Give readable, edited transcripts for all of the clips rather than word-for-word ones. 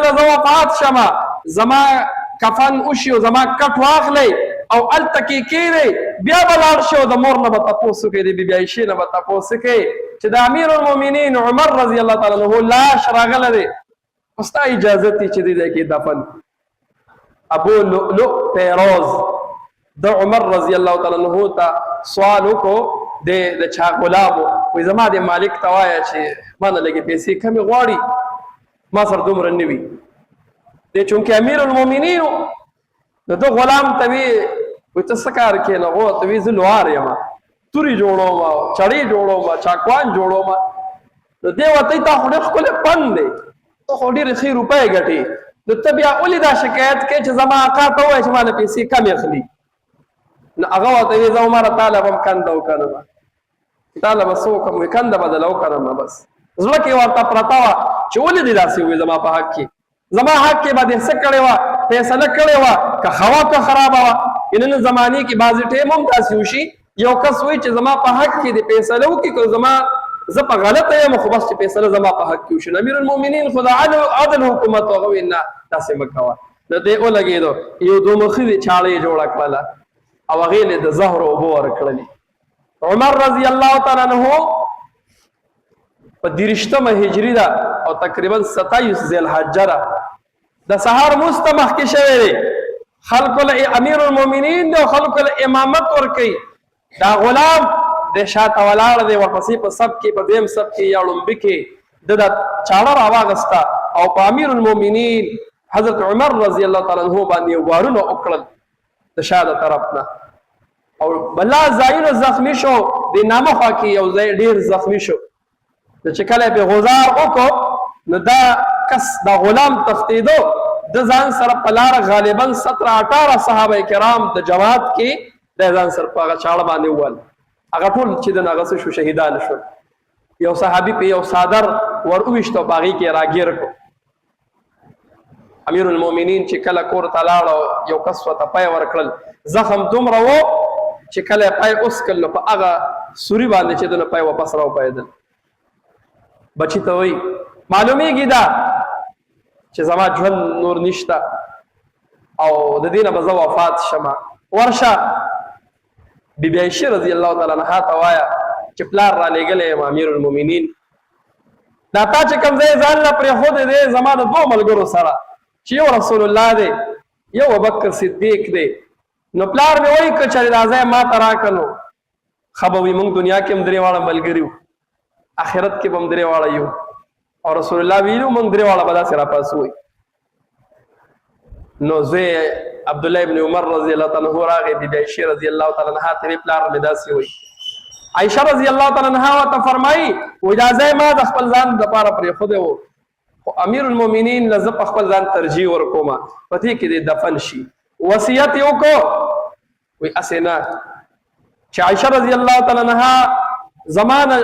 کله زه وفات شمه زما کفن وشي او زما کټ واخلی او هلته کې کښېنئ بیا به لاړ شي او د مور نه به تپوس وکړئ د بیبي عایشې نه به تپوس وکړئ چې د امیر المؤمنین عمر رضی الله تعالی عنه لاش راغلی دی خو ستا اجازت دی چې دې ځای کې دفن ابو لؤلؤ فیروز د عمر رضی الله تعالی عنه ته سوال وکړو د چا غلام وایي زما د مالک ته وایه چې ما نه لږې پیسې کمې غواړي ما سره دومره نه وي دی چونکې امیر المؤمنین و نو ده غلام ته وي وایي ته څه کار کوې نو هغه ته وایي زه لوار یم تورې جوړوم چړې جوړوم چاکوان جوړوم نو دی ورته تا خو ډېر ښکلی فن دی ته خو ډېرې ښې روپۍ ګټې نو ته بیا ولې دا شکایت کوې چې زما اکا ته ووایه چې ما نه پیسې کمې اخلي نو هغه ورته وایي زه عمره تاله به هم کنده وکنم تاله به څه وکړم وایي کنده به دله وکنم بس زړه کې ورته پرته وه چې ولې دې داسې ووایي زما په حق کې زما حق کې به دې څه کړې وه فیصله کړې وه که هوا که خرابه وه نن زمانې کې بعضې ټیم هم داسې وشي یو کس وایي چې زما په حق کې دې فیصله وکړي که زما زه په غلطه یم خو بس چې فیصله زما په حق کې وشي امیر المؤمنین خو د عدل حکومت هغه وایي نه داسې مه کوه نو دی ولګېدو یو دوه مخې چاړه یې جوړه کړله او هغې یې د زهرو اوبه ورکړلې عمر رضی الله تعالی عنه په 30مه هجري ده او تقریبا 27 ذی الحجه ده د سهار لمونځ ته مخکې شوی دی خلکو له امیر المؤمنین دی او خلکو له امامت ورکوي دا غلام د شاته ولاړ دی ورپسې په سب کې په دویم سب کې یا لومبي کې د چاړه راواغسته او په امیر المؤمنین حضرت عمر رضی الله تعالی عنه باندې وارونه وکړل د شا د طرف نه او بلا ځایونه زخمی شو د نامه خوا کې یو ځای ډېر زخمی شو چې کله به غزار وکړو نو دا کس دا غلام تښتېدو د ځان سره په لاره غالبا 17-18 صحابه کرام د جماعت کې د ځان سره په هغه چاړه باندې ووهل هغه ټول چې د هغه څه شو شهیدان شول یو صحابي په یو څادر ور وویشت او په هغې کې راګیر کړو امیر المؤمنین چې کله کور ته لاړ یو کس ورته پی ورکړل زخم دومره و چې کله یې پی وسکل نو په هغه سوري باندې چې دنه پی واپس راوپیدل بچی ته وایي معلومیږي دا چې زما ژوند نور نشته او د دې نه به زه وفات شمه ورشه بیبي عایشې رضی الله تعالی عنها ته وایه چې پلار را لېږلی یم امیر المؤمنین دا تا چې کوم ځای ځان نه پرېښودی دی زما د 2 ملګرو سره چې یو رسول الله دی یو ابوبکر صدیق دی نو پلار مې وایي که چېرې دا ځای ما ته راکړه نو ښه به وي موږ دنیا کې هم درې واړه ملګري وو آخرت کې به هم درې واړه یو او رسول الله ویلو موږ درې واړه به داسې راپاسوئ نو زوی عبدالله ابن عمر رضی الله تعالی عنه راغی بیبي عایشې رضی الله تعالی عنها ته ویې پلار مې داسې وایي عایشه رضی الله تعالی عنها ورته فرمایي وایي دا ځای ما د خپل ځان دپاره پرېښودی و خو امیر المؤمنین له زه په خپل ځان ترجیح ورکوم په دې کې دې دفن شي وصیت یې وکړو وایي هسې نه چې عایشه رضی الله تعالی عنها زما نه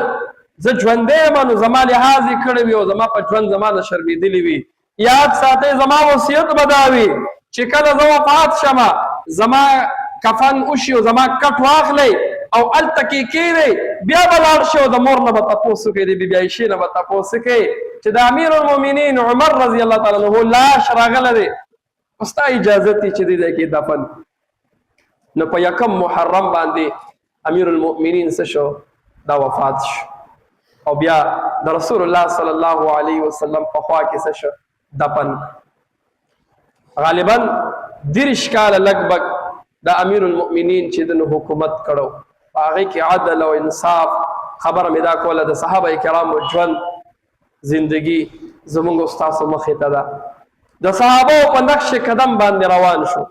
زه ژوندی یم نو زما لحاظ یې کړی وي او زما په ژوند زما نه شرمېدلي وي یاد ساتئ زما وصیت به دا وي چې کله زه وفات شمه زما کفن وشي او زما کټ واخلی او هلته کې کښېنئ بیا به لاړ شي او د مور نه به تپوس وکړئ د بیبي عایشې نه به تپوس وکړئ چې د امیر المؤمنین عمر رضی الله تعالی عنه لاش راغلی دی خو ستا اجازت دی چې دې ځای کې دفن نو په 1 محرم باندې امیر المؤمنین څه شو دا وفات شو او بیا د رسول الله صلی الله علیه وسلم په خوا کې څه شو دفن غالبا 30 کاله لګبګ د امیر المؤمنین چې د حکومت کړو هغې کې عدل او انصاف خبره مې دا کوله د صحابه کرامو ژوند زندگی زمونږ ستاسو مخې ته ده د صحابو په نقش قدم باندې روان شو